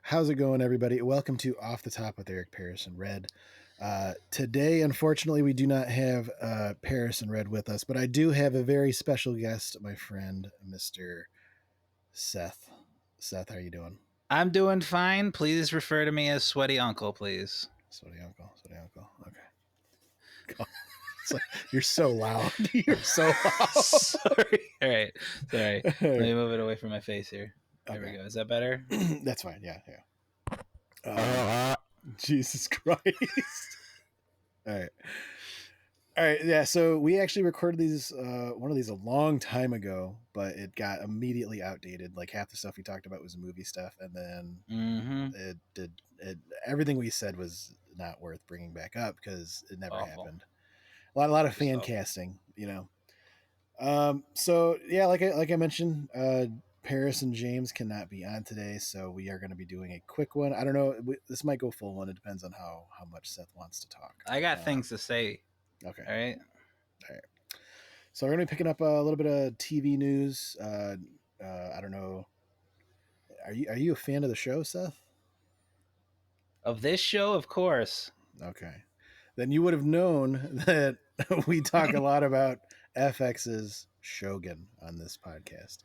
How's it going, everybody? Welcome to Off the Top with Eric, Paris, and Red. Today, unfortunately, we do not have Paris and Red with us, but I do have a very special guest, my friend, Mr. Seth. Seth, how are you doing? I'm doing fine. Please refer to me as Sweaty Uncle, please. Sweaty uncle, sweaty uncle. Okay. God, it's like, you're so loud. You're so loud. Sorry. All right. Sorry. All Let right. me move it away from my face here. There we Okay. go. Is that better? That's fine. Yeah, yeah. Jesus Christ. All right. All right, yeah. So we actually recorded these one of these a long time ago, but it got immediately outdated. Like half the stuff we talked about was movie stuff, and then Mm-hmm. it everything we said was not worth bringing back up because it never Awful. happened. A lot of Just fan awful. casting, you know. So yeah, like I mentioned, Paris and James cannot be on today, so we are going to be doing a quick one. I don't know. This might go full one. It depends on how much Seth wants to talk. I got things to say. Okay. All right. All right. So we're gonna be picking up a little bit of TV news. I don't know. Are you a fan of the show, Seth? Of this show, of course. Okay, then you would have known that we talk a lot about FX's Shogun on this podcast.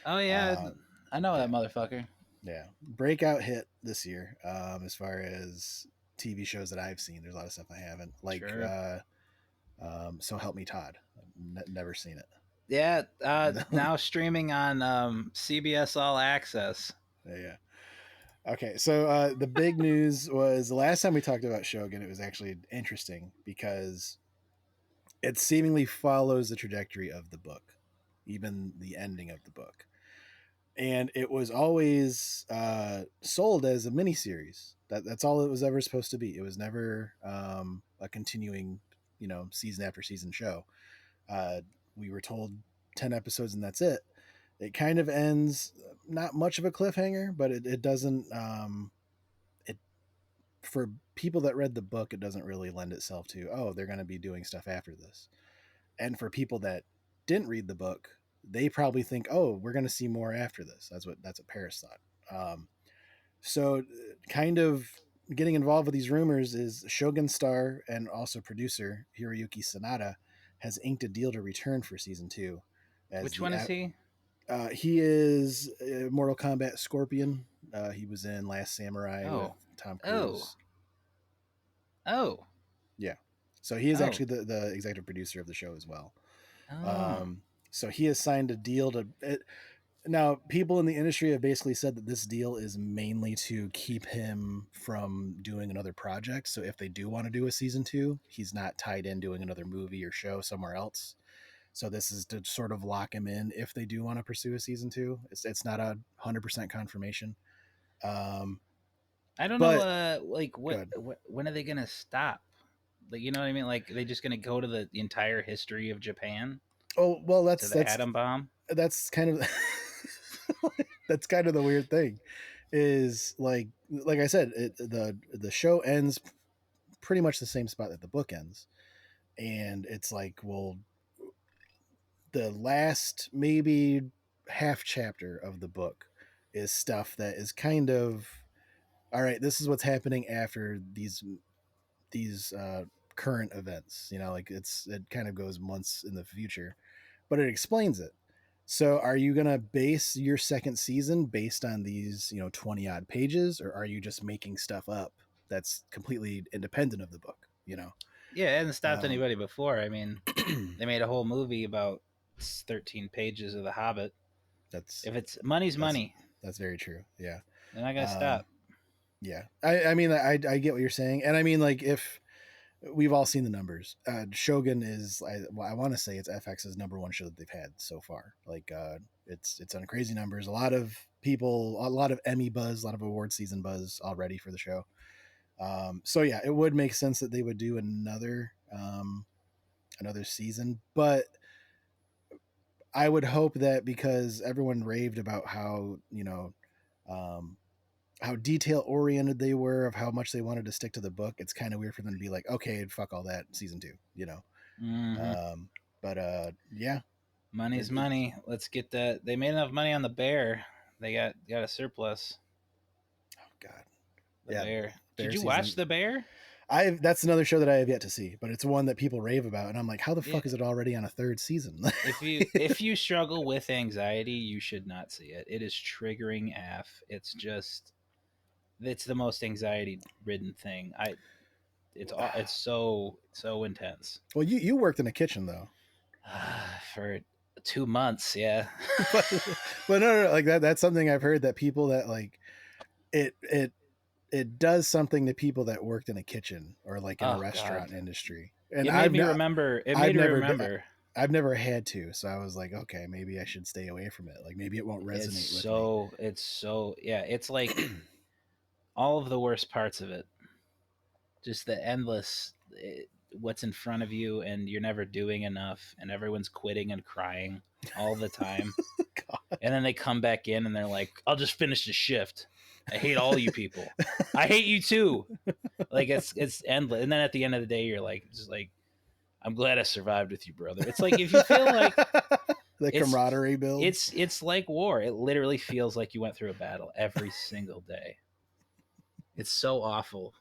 Oh yeah, Uh, I know yeah, that motherfucker. yeah, breakout hit this year. As far as TV shows that I've seen, there's a lot of stuff I haven't. Like, Sure. So Help Me Todd. Never seen Yeah. it. Now streaming on CBS All Access. Yeah. Okay, so the big news was the last time we talked about Shogun. It was actually interesting because it seemingly follows the trajectory of the book, even the ending of the book, and it was always sold as a miniseries. That's all it was ever supposed to be. It was never a continuing, season after season show. Uh, we were told 10 episodes and that's it. It kind of ends not much of a cliffhanger, but it doesn't. It For people that read the book, it doesn't really lend itself to, oh, they're going to be doing stuff after this. And for people that didn't read the book, they probably think, oh, we're going to see more after this. That's what Paris thought. So kind of getting involved with these rumors is Shogun star and also producer Hiroyuki Sanada has inked a deal to return for season 2 as Which one is he? he is Mortal Kombat Scorpion. He was in Last Samurai with Oh. Tom Oh. Cruise. Oh. Yeah. So he is Oh. actually the executive producer of the show as well. Oh. So he has signed a deal to it. Now, people in the industry have basically said that this deal is mainly to keep him from doing another project. So if they do want to do a season 2, he's not tied in doing another movie or show somewhere else. So this is to sort of lock him in if they do want to pursue a season 2. It's not 100% confirmation. Um, I don't know. but Like good. when are they gonna stop? Like, you know what I mean? Like, they just gonna go to the entire history of Japan Oh well, to that's the that's atom bomb? that's kind of that's kind of the weird thing is like I said, the show ends pretty much the same spot that the book ends, and it's like, well, the last maybe half chapter of the book is stuff that is kind of, all right, this is what's happening after these current events, like it kind of goes months in the future, but it explains it. So are you going to base your second season based on these 20 odd pages, or are you just making stuff up that's completely independent of the book? Yeah, it hasn't stopped um, anybody before. I mean, they made a whole movie about 13 pages of The Hobbit. that's If it's money's that's money, that's very true. Yeah. they're not gonna um, stop. yeah, I mean, I get what you're saying, and I mean, like, if we've all seen the numbers, Shogun is, I want to say it's FX's number one show that they've had so far. Like, it's on crazy numbers. A lot of people, a lot of Emmy buzz, a lot of award season buzz already for the show. So yeah, it would make sense that they would do another season, but I would hope that, because everyone raved about um, how detail oriented they were, of how much they wanted to stick to the book. It's kind of weird for them to be like, okay, fuck all that, season 2. Mm-hmm. Um, but yeah, Money's it, money. Let's get that. They made enough money on the bear. They got a surplus. oh god, The Yeah, Bear. Did Bear you watch season. The Bear? That's another show that I have yet to see, but it's one that people rave about, and I'm like, how the Yeah. fuck is it already on a third season? If you struggle with anxiety, you should not see it. It is triggering AF. It's the most anxiety ridden thing. It's so intense. Well, you worked in a kitchen though. For 2 months, yeah. but no, like that's something I've heard that people that like it it does something to people that worked in a kitchen or like in a Oh God, restaurant industry. And it made me remember. It I've made me never remember. I've never had to, so I was like, okay, maybe I should stay away from it. Like maybe it won't resonate with me. It's so yeah. It's like all of the worst parts of it. Just the endless what's in front of you, and you're never doing enough, and everyone's quitting and crying all the time. God. And then they come back in and they're like, I'll just finish the shift. I hate all you people. I hate you too. Like it's endless. And then at the end of the day, you're like, just like, I'm glad I survived with you, brother. It's like if you feel like the it's camaraderie builds. it's like war. It literally feels like you went through a battle every single day. It's so awful.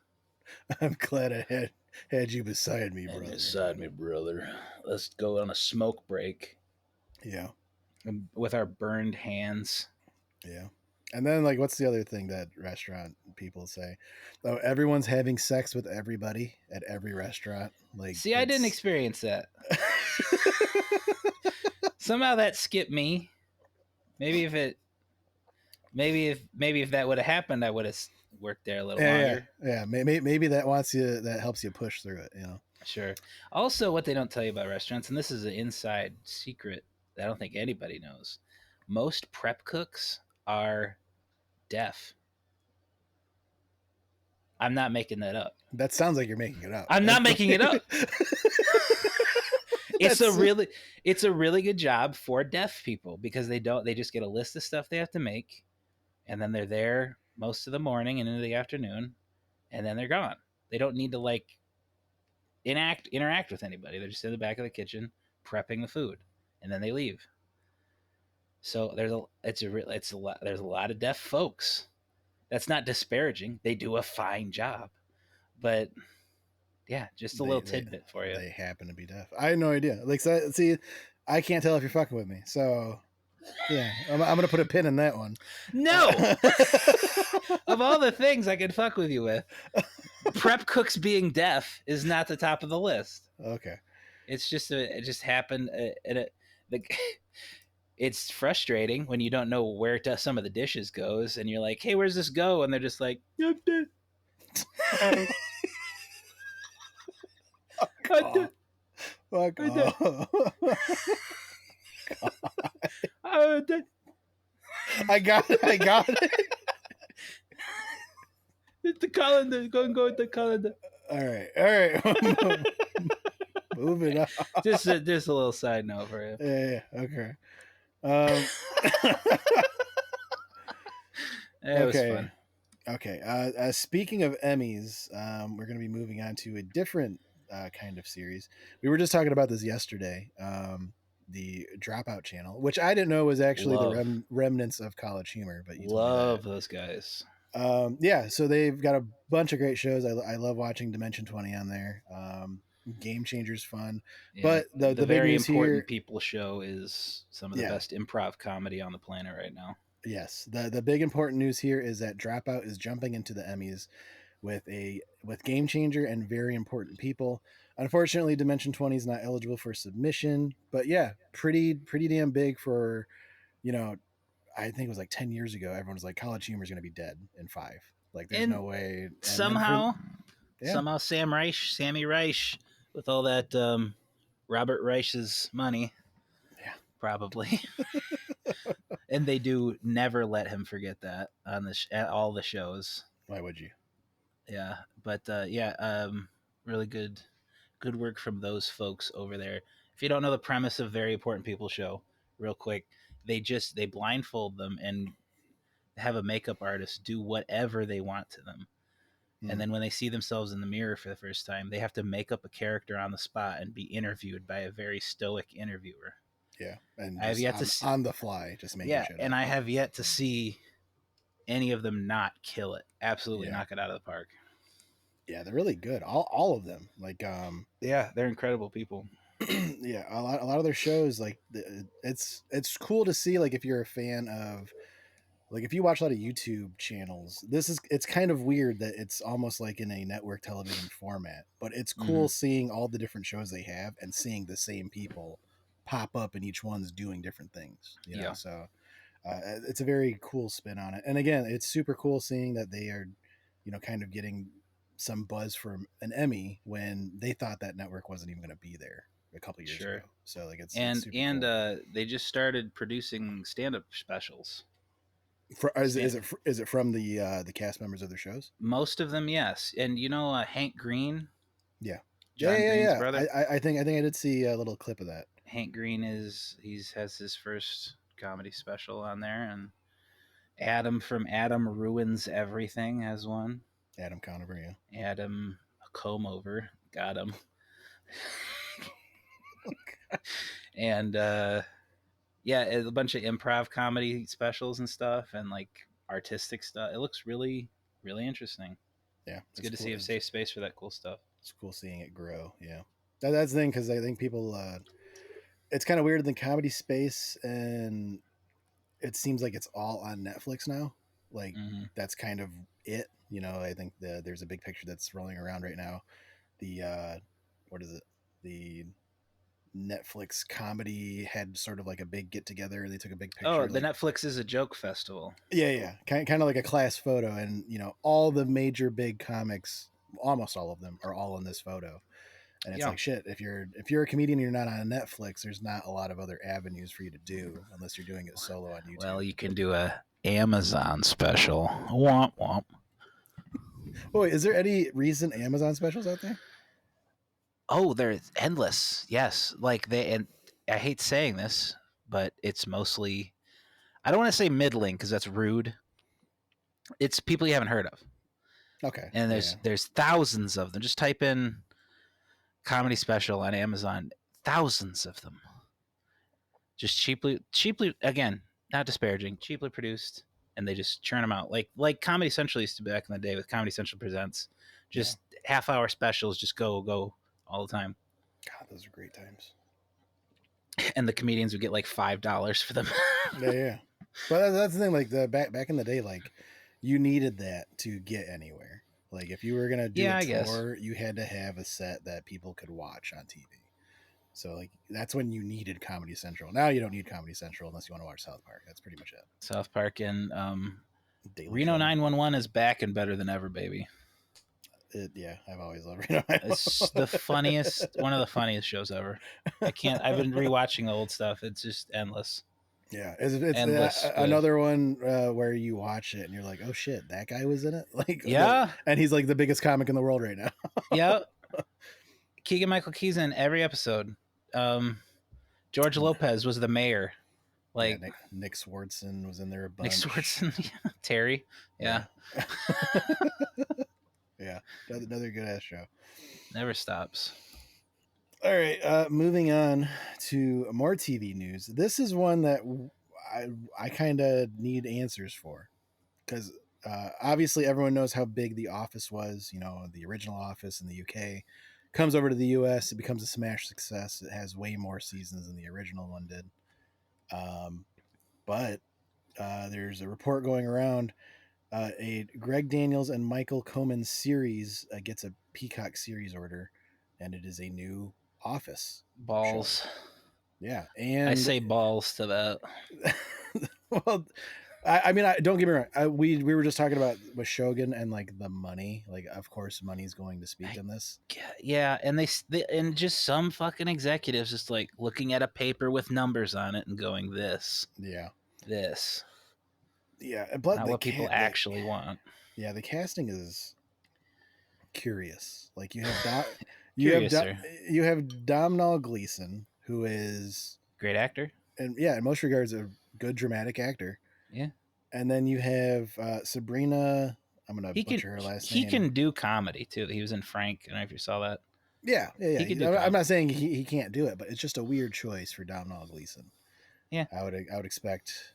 I'm glad I had you beside me, And brother. beside me, brother. Let's go on a smoke break. Yeah. With our burned hands. Yeah. And then like what's the other thing that restaurant people say? Oh, everyone's having sex with everybody at every restaurant. Like See, I didn't experience that. Somehow that skipped me. Maybe if that would have happened, I would have worked there a little longer. Yeah. Maybe that helps you push through it, you know. Sure. Also, what they don't tell you about restaurants, and this is an inside secret that I don't think anybody knows, most prep cooks are deaf. I'm not making that up. That sounds like you're making it up. I'm not making it up. It's a really good job for deaf people because they just get a list of stuff they have to make, and then they're there most of the morning and into the afternoon, and then they're gone. They don't need to like interact with anybody. They're just in the back of the kitchen prepping the food, and then they leave. So there's a lot. There's a lot of deaf folks. That's not disparaging. They do a fine job, but yeah, just a little tidbit for you. They happen to be deaf. I had no idea. Like, so, see, I can't tell if you're fucking with me. So, yeah, I'm gonna put a pin in that one. No, of all the things I could fuck with you with, prep cooks being deaf is not the top of the list. Okay, it just happened, and it's frustrating when you don't know where some of the dishes goes, and you're like, "Hey, where's this go?" And they're just like, "I'm dead." Fuck off. I got it. It's the calendar. Go with the calendar. All right. Moving on. Just a little side note for you. Yeah. Okay. It was fun. Okay. Speaking of Emmys, we're going to be moving on to a different kind of series. We were just talking about this yesterday. The Dropout channel, which I didn't know was actually the remnants of College Humor, but you love those guys. Yeah, so they've got a bunch of great shows. I love watching Dimension 20 on there. Game Changer's fun, yeah, but the very big news important here, people show is some of the best improv comedy on the planet right now. Yes, the big important news here is that Dropout is jumping into the Emmys with Game Changer and Very Important People. Unfortunately, Dimension 20 is not eligible for submission, but yeah, pretty damn big for, you know, I think it was like 10 years ago. Everyone was like, College Humor is going to be dead in 5. Like, there's no way. And somehow Sammy Reich, with all that Robert Reich's money, probably. And they do never let him forget that on at all the shows. Why would you? Yeah, but really good work from those folks over there. If you don't know the premise of Very Important People show, real quick, they blindfold them and have a makeup artist do whatever they want to them. And then when they see themselves in the mirror for the first time, they have to make up a character on the spot and be interviewed by a very stoic interviewer. Yeah, and I have yet to on the fly, just making shit up. And I have yet to see any of them not kill it. Absolutely Yeah. knock it out of the park. Yeah, they're really good. All of them. Like Yeah, they're incredible people. yeah, a lot of their shows like it's cool to see like if you're a fan of like if you watch a lot of YouTube channels, it's kind of weird that it's almost like in a network television format, but it's Hmm. cool seeing all the different shows they have and seeing the same people pop up and each one's doing different things, you know. Yeah, So it's a very cool spin on it. And again, it's super cool seeing that they are, kind of getting some buzz from an Emmy when they thought that network wasn't even going to be there a couple years ago. sure. So like it's And super and cool. they just started producing stand-up specials. Is Stand- it from the cast members of their shows? Most of them, yes. And Hank Green, Yeah. Yeah, John yeah, Green's yeah. brother. I think I did see a little clip of that. Hank Green has his first comedy special on there, and Adam from Adam Ruins Everything has one. Adam Conover, yeah. Adam Comb Over got him. And yeah, a bunch of improv comedy specials and stuff, and like artistic stuff. It looks really, really interesting. Yeah, It's it's good to cool. see a safe space for that cool stuff. It's cool seeing it grow. Yeah, that's the thing because I think people. It's kind of weird in the comedy space, and it seems like it's all on Netflix now. Like Hmm. that's kind of it. I think there's a big picture that's rolling around right now. The what is it? The Netflix comedy had sort of like a big get together. They took a big Oh, picture, the like Netflix is a joke festival. yeah, kind of like a class photo, and all the major big comics, almost all of them, are all in this photo. And it's Yeah. like shit. If you're a comedian and you're not on Netflix, there's not a lot of other avenues for you to do unless you're doing it solo on Well, YouTube. you can do a Amazon special. Womp womp. Oh, wait, is there any recent Amazon specials out there? Oh, they're endless. Yes, like and I hate saying this, but it's mostly, I don't want to say middling because that's rude. It's people you haven't heard of, Okay, and yeah, there's thousands of them. Just type in comedy special on Amazon. Thousands of them. Just cheaply again, not disparaging, cheaply produced, and they just churn them out like Comedy Central used to be back in the day with Comedy Central Presents. yeah. Just half-hour specials, just go all the time, God, those are great times. and the comedians would get like $5 for them. Yeah, yeah. But that's the thing. Like the back in the day, like you needed that to get anywhere. Like if you were gonna do a Yeah, I guess. tour, you had to have a set that people could watch on TV. So like that's when you needed Comedy Central. Now you don't need Comedy Central unless you want to watch South Park. That's pretty much it. South Park and Daily Reno Show. 911 is back and better than ever, baby. Yeah, I've always loved It's the funniest, one of the funniest shows ever. I've been rewatching the old stuff. It's just endless. Yeah, it's Endless good. another one where you watch it and you're like, oh shit, that guy was in it. Yeah. And he's like the biggest comic in the world right now. Yeah. Keegan Michael Key's in every episode. George Lopez was the mayor. Yeah, Like Nick Swartzen was in there a Nick bunch. Swartzen, Terry. Yeah. Yeah, another good ass show. Never stops. All right, moving on to more TV news. This is one that I kind of need answers for because obviously everyone knows how big The Office was. The original Office in the UK comes over to the US. It becomes a smash success. It has way more seasons than the original one did. But there's a report going around. A Greg Daniels and Michael Coman series gets a Peacock series order, and it is a new Office show. Balls. Yeah, I and say balls to that. well, I mean, don't get me wrong. We were just talking about with Shogun and like the money. Like, of course, money's going to speak in this. Yeah, and they and just some fucking executives just like looking at a paper with numbers on it and going this, Yeah, but not what people actually want. Yeah, the casting is curious. Like you have Curiouser. you have Domhnall Gleeson, who is Great actor. and yeah, in most regards, a good dramatic actor. Yeah, And then you have Sabrina. I'm gonna he can butcher her last he name. can do comedy too. He was in Frank. I don't know if you saw that. Yeah. He can do I'm comedy. not saying he can't do it, but it's just a weird choice for Domhnall Gleeson. Yeah, I would expect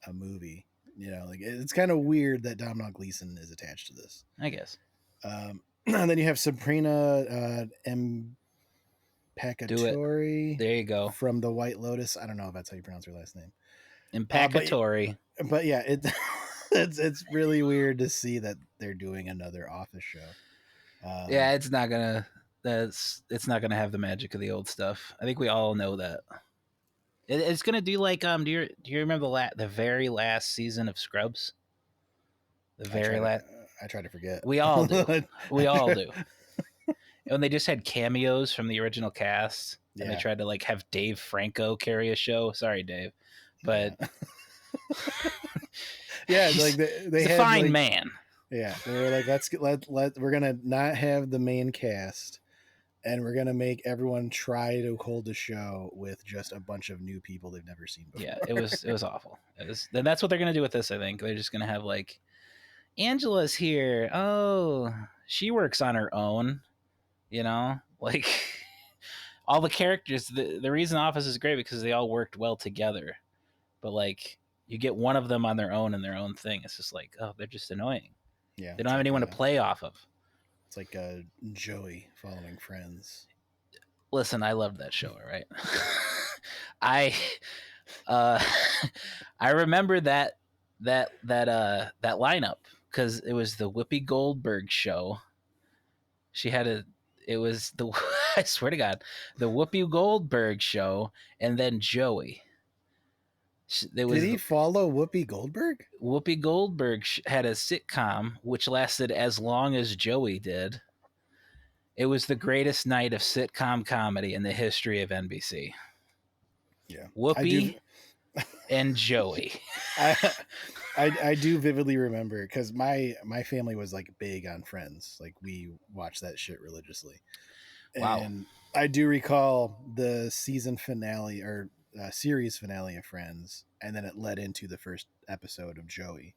a movie like it's kind of weird that Domhnall Gleeson is attached to this. I guess. And then you have Sabrina Do it. Impecatori There you go. from the White Lotus. I don't know if that's how you pronounce her last name. Impecatori. But yeah, it's really weird to see that they're doing another Office show. Yeah, it's not gonna have the magic of the old stuff. I think we all know that. It's gonna do like do you remember the very last season of Scrubs? The very last. I try to forget. We all do. We all do. And they just had cameos from the original cast, and they tried to like have Dave Franco carry a show. Sorry, Dave, but yeah, like they he's had a fine like, man. Yeah, they were like, we're gonna not have the main cast, and we're gonna make everyone try to hold a show with just a bunch of new people they've never seen before. Yeah, it was awful. Then that's what they're gonna do with this. I think they're just gonna have like, Angela's here. Oh, she works on her own. Like all the characters. The reason Office is great because they all worked well together. But like, you get one of them on their own in their own thing. It's just like, oh, they're just annoying. Yeah, they don't have anyone to play off of. It's like Joey following Friends. Listen, I loved that show. Right? I remember that lineup because it was the Whoopi Goldberg show. She had it was the I swear to God, the Whoopi Goldberg show, and then Joey. Did he follow Whoopi Goldberg? Whoopi Goldberg had a sitcom which lasted as long as Joey did. It was the greatest night of sitcom comedy in the history of NBC. Yeah, Whoopi and Joey. I do vividly remember because my family was like big on Friends. Like we watched that shit religiously. Wow. And I do recall the season finale or series finale of Friends, and then it led into the first episode of Joey.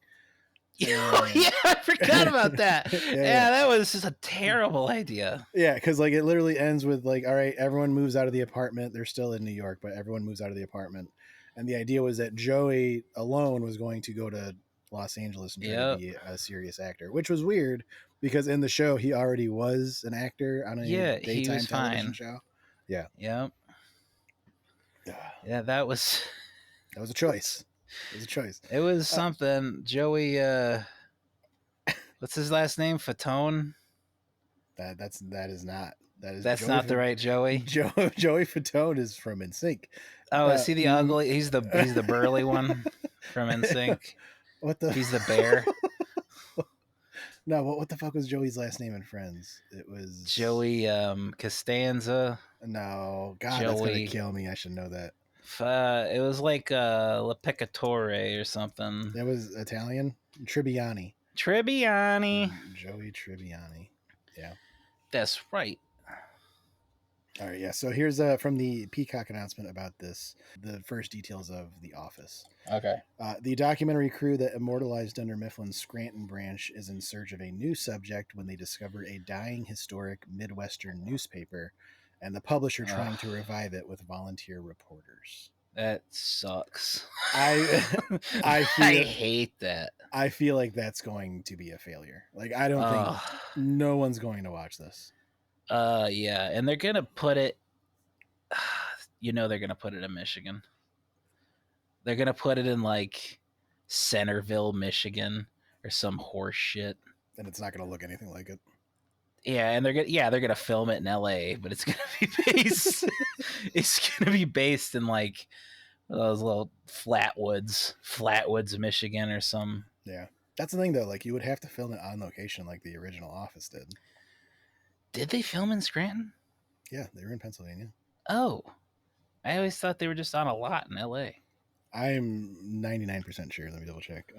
Oh, yeah, I forgot about that. yeah, that was just a terrible idea. Yeah, because like it literally ends with like, all right, everyone moves out of the apartment. They're still in New York, but everyone moves out of the apartment. And the idea was that Joey alone was going to go to Los Angeles and try to be a serious actor, which was weird because in the show he already was an actor on a daytime television show. Yeah. Yep. Yeah, that was a choice. It was a choice. It was something. Joey, what's his last name? Fatone? That's not Joey not the right Joey. Joey Fatone is from NSYNC. Oh, is he the ugly? He's the burly one from NSYNC. What the? He's the bear. No, what the fuck was Joey's last name in Friends? It was Joey Costanza. No, God, that's gonna kill me. I should know that. It was like La Peccatore or something. That was Italian. Tribbiani. Joey Tribbiani. Yeah, that's right. All right, yeah. So here's from the Peacock announcement about this, the first details of The Office. Okay. The documentary crew that immortalized Dunder Mifflin's Scranton branch is in search of a new subject when they discover a dying historic Midwestern newspaper and the publisher trying to revive it with volunteer reporters. That sucks. I hate that. I feel like that's going to be a failure. Like, I don't think no one's going to watch this. Yeah, and they're gonna put it. They're gonna put it in Michigan. They're gonna put it in like Centerville, Michigan, or some horse shit. And it's not gonna look anything like it. Yeah, and they're gonna film it in L.A., but it's gonna be based. It's gonna be based in like those little Flatwoods, Michigan, or some. Yeah, that's the thing though. Like, you would have to film it on location, like the original Office did. Did they film in Scranton? Yeah, they were in Pennsylvania. Oh, I always thought they were just on a lot in L.A. I'm 99% sure. Let me double check.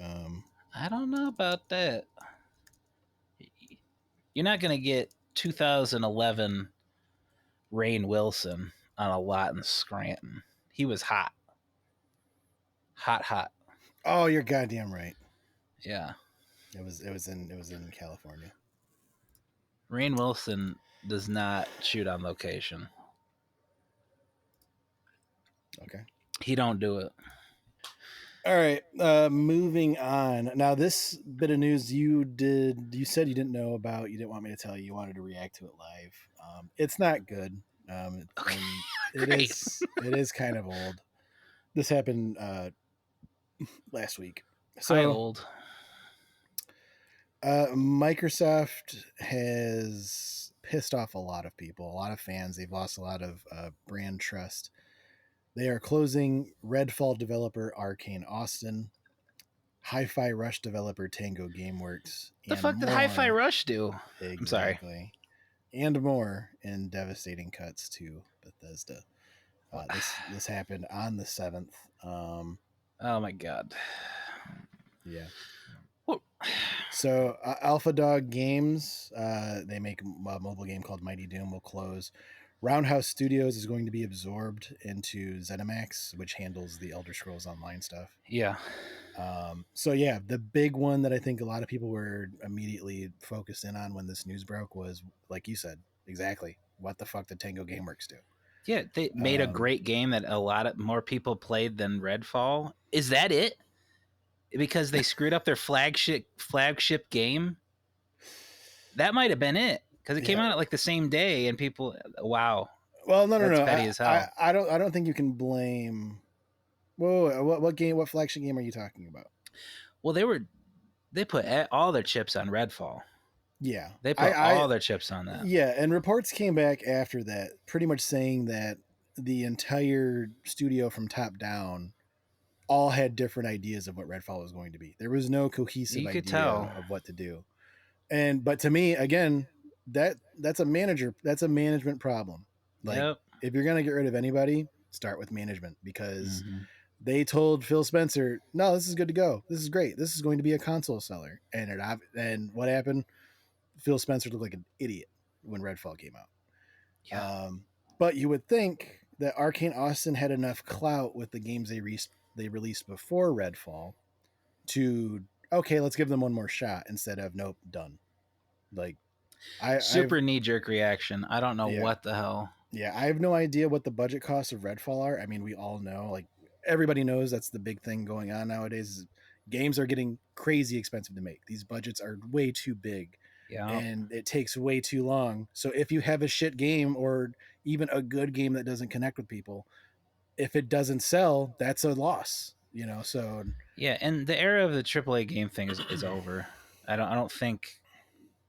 I don't know about that. You're not going to get 2011 Rainn Wilson on a lot in Scranton. He was hot. Hot. Oh, you're goddamn right. Yeah. It was in California. Rainn Wilson does not shoot on location. Okay. He don't do it. All right, moving on. Now, this bit of news you said you didn't know about. You didn't want me to tell you. You wanted to react to it live. It's not good, Okay, and great. it is kind of old. This happened last week. Hi, So, old. Microsoft has pissed off a lot of people, a lot of fans. They've lost a lot of brand trust. They are closing Redfall developer Arcane Austin, Hi-Fi Rush developer Tango Gameworks, The and fuck did Hi-Fi more. Rush do? I'm sorry. Exactly. And more in devastating cuts to Bethesda. What? This happened on the 7th. Oh my god. Yeah. What? So Alpha Dog Games, they make a mobile game called Mighty Doom, will close. Roundhouse Studios is going to be absorbed into ZeniMax, which handles the Elder Scrolls Online stuff. Yeah. So yeah, the big one that I think a lot of people were immediately focused in on when this news broke was, like you said, exactly what the fuck did Tango GameWorks do? Yeah, they made a Um, great game that a lot of more people played than Redfall. Is that it? Because they screwed up their flagship game? That might have been it. Because it came yeah. out at like the same day, and people, wow, Well, no, no, that's no. petty as hell. I don't think you can blame. Whoa, what game? What flagship game are you talking about? Well, they put all their chips on Redfall. Yeah, They put all their chips on that. yeah, and reports came back after that, pretty much saying that the entire studio from top down all had different ideas of what Redfall was going to be. There was no cohesive You could idea tell. of what to do. And but to me, again, that's a management problem. Like, Yep. if you're gonna get rid of anybody, start with management, because Hmm. they told Phil Spencer, "No, this is good to go. This is great. This is going to be a console seller." And what happened? Phil Spencer looked like an idiot when Redfall came out. Yeah. But you would think that Arcane Austin had enough clout with the games they released before Redfall to, okay, let's give them one more shot, instead of nope, done. Like, I've Super knee jerk reaction. I don't know yeah, what the hell. yeah, I have no idea what the budget costs of Redfall are. I mean, we all know, like, everybody knows that's the big thing going on nowadays. Is games are getting crazy expensive to make. These budgets are way too big, Yeah. and it takes way too long. So if you have a shit game, or even a good game that doesn't connect with people, if it doesn't sell, that's a loss. So Yeah, and the era of the AAA game thing is over. I don't think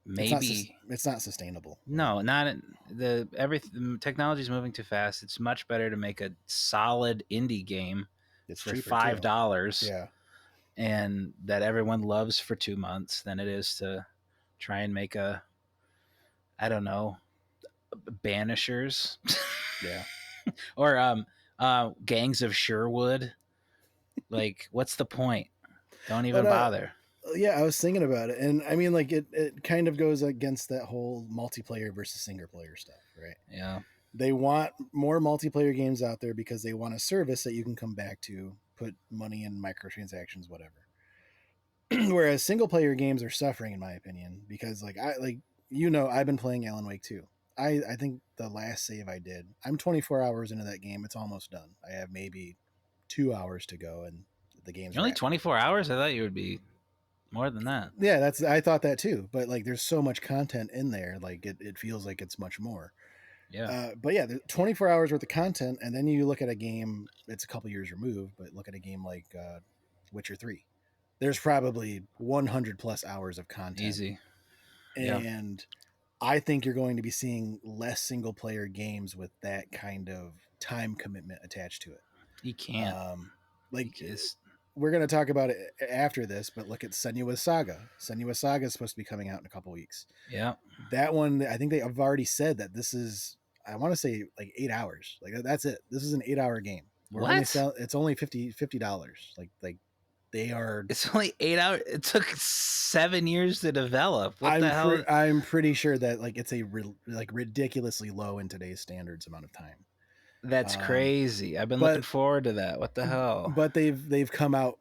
maybe it's not sustainable. no, not the everything technology is moving too fast. It's much better to make a solid indie game It's for cheaper too. $5 Yeah. and that everyone loves for 2 months than it is to try and make a I don't know, Banishers Yeah. or Gangs of Sherwood. Like, what's the point? Don't But even bother. yeah, I was thinking about it, and I mean, like, it kind of goes against that whole multiplayer versus single player stuff, right? Yeah. They want more multiplayer games out there because they want a service that you can come back to, put money in microtransactions, whatever. Whereas single player games are suffering, in my opinion, because, I've been playing Alan Wake 2. I think the last save I did, I'm 24 hours into that game. It's almost done. I have maybe 2 hours to go, and the game's You're only wrapping. 24 hours? I thought you would be more than that. Yeah, I thought that too, but like, there's so much content in there, like, it feels like it's much more. Yeah. But yeah, 24 hours worth of content, and then you look at a game, it's a couple years removed, but look at a game like Witcher 3. There's probably 100 plus hours of content, Easy. Yeah. and I think you're going to be seeing less single player games with that kind of time commitment attached to it. You can't. Like, It's, we're going to talk about it after this, but look at Senua's Saga. Senua's Saga is supposed to be coming out in a couple weeks. yeah. That one, I think they have already said that this is, I want to say, like, 8 hours. Like, that's it. This is an 8 hour game. We're only What? sell. It's only $50. Like they are. It's only 8 hours. It took 7 years to develop. What the hell? I'm pretty sure that, like, it's a ridiculously low in today's standards amount of time. That's Um, crazy. I've been looking but forward to that. What the hell? but they've come out,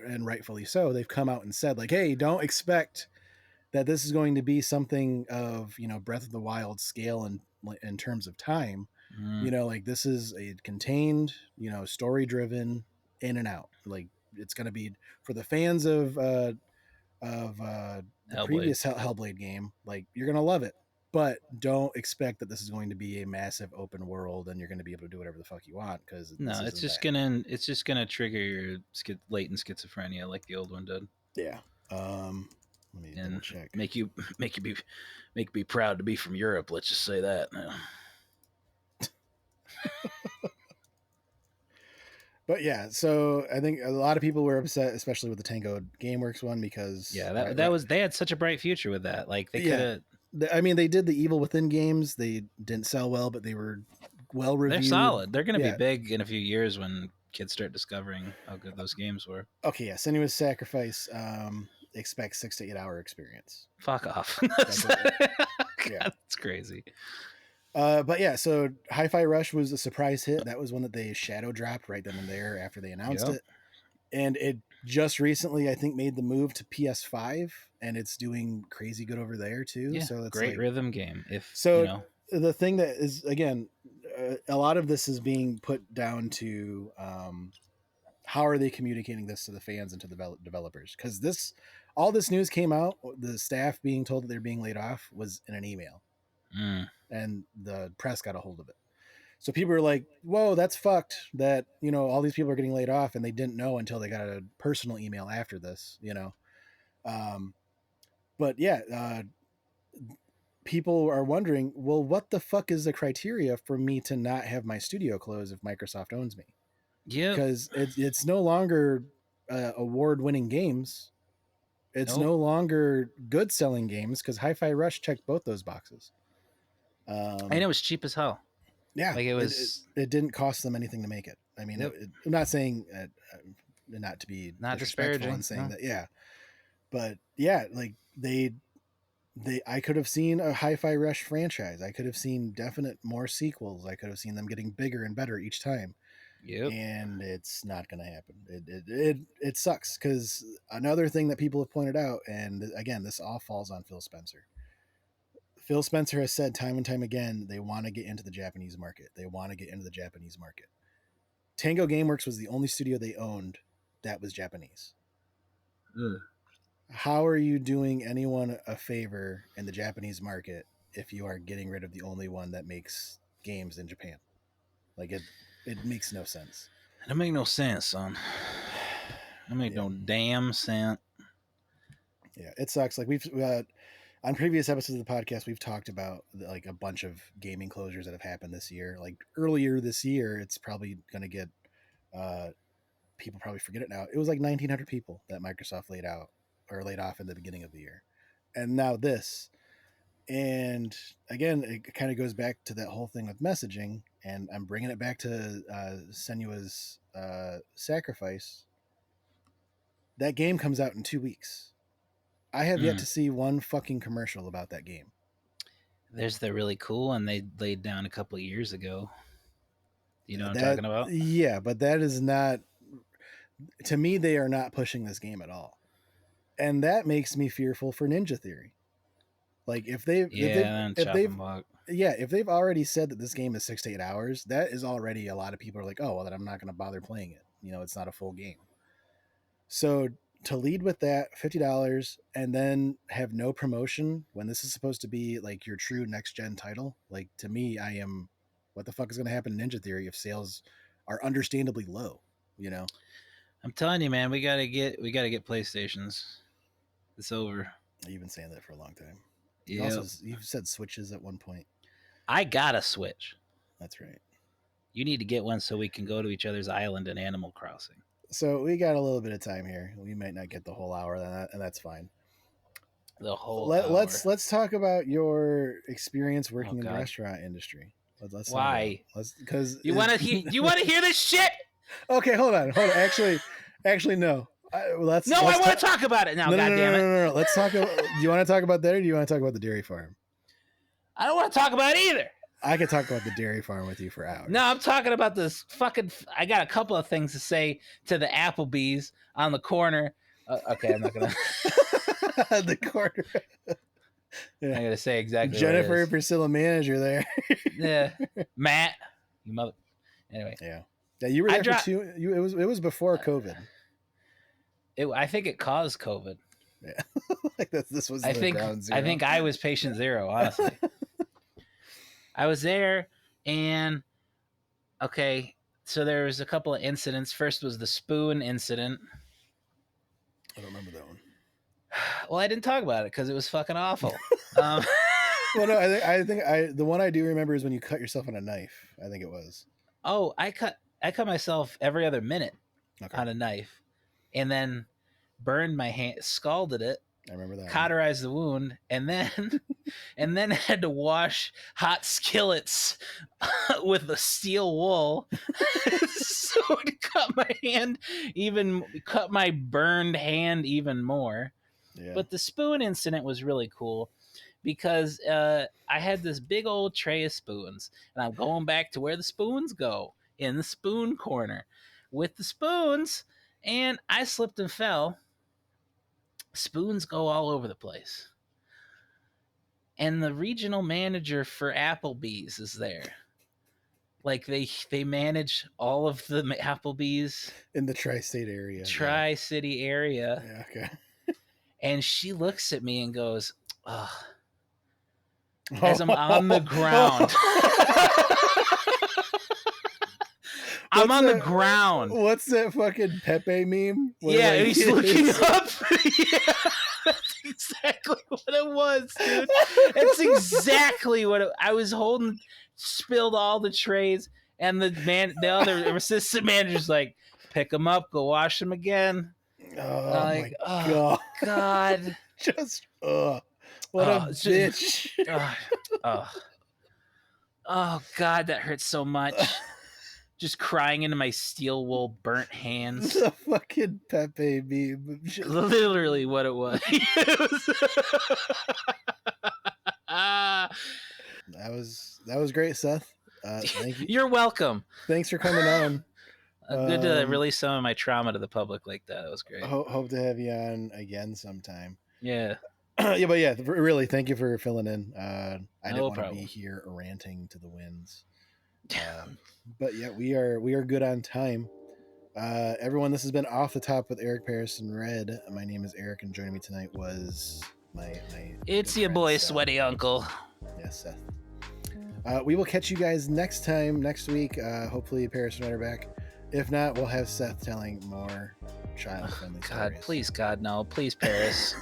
and rightfully so. They've come out and said, like, hey, don't expect that this is going to be something of, Breath of the Wild scale in terms of time. Mm, Like, this is a contained, story driven. in and out. Like it's going to be for the fans of the Hellblade. previous Hellblade game. Like you're going to love it, but don't expect that this is going to be a massive open world and you're going to be able to do whatever the fuck you want because No, it's just gonna trigger your latent schizophrenia like the old one did. Yeah. Let me double check. Make you be proud to be from Europe. Let's just say that. But yeah, so I think a lot of people were upset, especially with the Tango GameWorks one, because they had such a bright future with that. Like they could have. I mean, they did the Evil Within games. They didn't sell well, but they were well reviewed. They're solid. They're going to be big in a few years when kids start discovering how good those games were. Okay, yeah, Senua's Sacrifice. Expect 6 to 8 hour experience. Fuck off. That's crazy. But yeah, so Hi-Fi Rush was a surprise hit. That was one that they shadow dropped right then and there after they announced it. And it just recently, I think, made the move to PS5, and it's doing crazy good over there too. Yeah, so it's great rhythm game. The thing that is, again, a lot of this is being put down to how are they communicating this to the fans and to the developers? Because all this news came out, the staff being told that they're being laid off was in an email. And the press got a hold of it. So people were like, whoa, that's fucked that, all these people are getting laid off and they didn't know until they got a personal email after this, But yeah, people are wondering, well, what the fuck is the criteria for me to not have my studio close if Microsoft owns me? Yeah. Because it's no longer award-winning games. It's no longer good selling games because Hi-Fi Rush checked both those boxes. And it was cheap as hell. Yeah, like it was. It didn't cost them anything to make it. I mean, I'm not saying not to be not disrespectful and saying that. Yeah, but yeah, like I could have seen a Hi-Fi Rush franchise. I could have seen definite more sequels. I could have seen them getting bigger and better each time. Yep. And it's not going to happen. It sucks because another thing that people have pointed out, and again, this all falls on Phil Spencer. Phil Spencer has said time and time again, they want to get into the Japanese market. Tango GameWorks was the only studio they owned that was Japanese. How are you doing anyone a favor in the Japanese market if you are getting rid of the only one that makes games in Japan? Like it makes no sense. It don't make no sense, son. It make no damn sense. Yeah, it sucks. Like we've on previous episodes of the podcast, we've talked about like a bunch of gaming closures that have happened this year. Like earlier this year, it's probably going to get people probably forget it now. It was like 1,900 people that Microsoft laid off in the beginning of the year, and now this. And again, it kind of goes back to that whole thing with messaging, and I'm bringing it back to Senua's Sacrifice. That game comes out in 2 weeks. I have yet to see one fucking commercial about that game. There's the really cool one they laid down a couple of years ago. You know what I'm talking about? Yeah, but that is not, to me, they are not pushing this game at all. And that makes me fearful for Ninja Theory. Like if they've already said that this game is 6 to 8 hours, that is already a lot of people are like, oh, well, then I'm not going to bother playing it. It's not a full game. So to lead with that $50 and then have no promotion when this is supposed to be like your true next gen title, like to me, what the fuck is going to happen in Ninja Theory if sales are understandably low? I'm telling you, man, we gotta get PlayStations. It's over. You've been saying that for a long time. Yeah. You've said Switches at one point. I got a Switch. That's right. You need to get one so we can go to each other's island in Animal Crossing. So we got a little bit of time here. We might not get the whole hour, and that's fine. The whole hour. Let's talk about your experience working in the restaurant industry. Let's Why? Because you want to hear this shit? Okay, hold on. Actually, no. I want to talk about it now. No. Let's talk. Do you want to talk about that, or do you want to talk about the dairy farm? I don't want to talk about either. I could talk about the dairy farm with you for hours. No, I'm talking about this fucking. I got a couple of things to say to the Applebee's on the corner. Okay, I'm not gonna. The corner. Yeah. I'm gonna say exactly. Jennifer and Priscilla manager there. Yeah, Matt, you mother. Anyway. Yeah. Yeah, you were there for two. It was before COVID. I think it caused COVID. Yeah, like this was the ground zero. I think I was patient zero. Honestly, I was there, and okay, so there was a couple of incidents. First was the spoon incident. I don't remember that one. Well, I didn't talk about it because it was fucking awful. Well, no, I think the one I do remember is when you cut yourself on a knife. I think it was. Oh, I cut myself every other minute on a knife, and then burned my hand, scalded it. I remember that. Cauterized the wound, and then had to wash hot skillets with the steel wool, so to cut my burned hand even more. Yeah. But the spoon incident was really cool because I had this big old tray of spoons, and I'm going back to where the spoons go, in the spoon corner with the spoons, and I slipped and fell. Spoons go all over the place. And the regional manager for Applebee's is there. Like they manage all of the Applebee's in the tri-state area. Tri-city area. Yeah, okay. And she looks at me and goes, ugh. As I'm on the ground. I'm on the ground. What's that fucking Pepe meme? Yeah, like, he's looking up. Yeah, that's exactly what it was, dude. That's exactly what I was holding. Spilled all the trays, and the other assistant manager's like, "Pick them up, go wash them again." Oh like, my god! Just what a bitch! Oh god, that hurts so much. Just crying into my steel wool burnt hands. The fucking Pepe meme. Literally what it was. That was great, Seth. Thank you. You're welcome. Thanks for coming on. Good to release some of my trauma to the public like that. That was great. Hope to have you on again sometime. Yeah. Yeah, but yeah, really, thank you for filling in. I didn't want to be here ranting to the winds. But yeah, we are good on time. Everyone, this has been Off the Top with Eric Paris and Red. My name is Eric, and joining me tonight was my it's your boy Seth. Sweaty Uncle. Yes, Seth. We will catch you guys next week. Hopefully Paris and Red are back. If not, we'll have Seth telling more child-friendly stories. God, please, God, no. Please, Paris.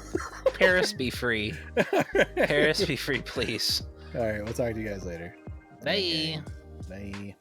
Paris, be free. Paris, be free, please. All right, we'll talk to you guys later. Bye. Bye.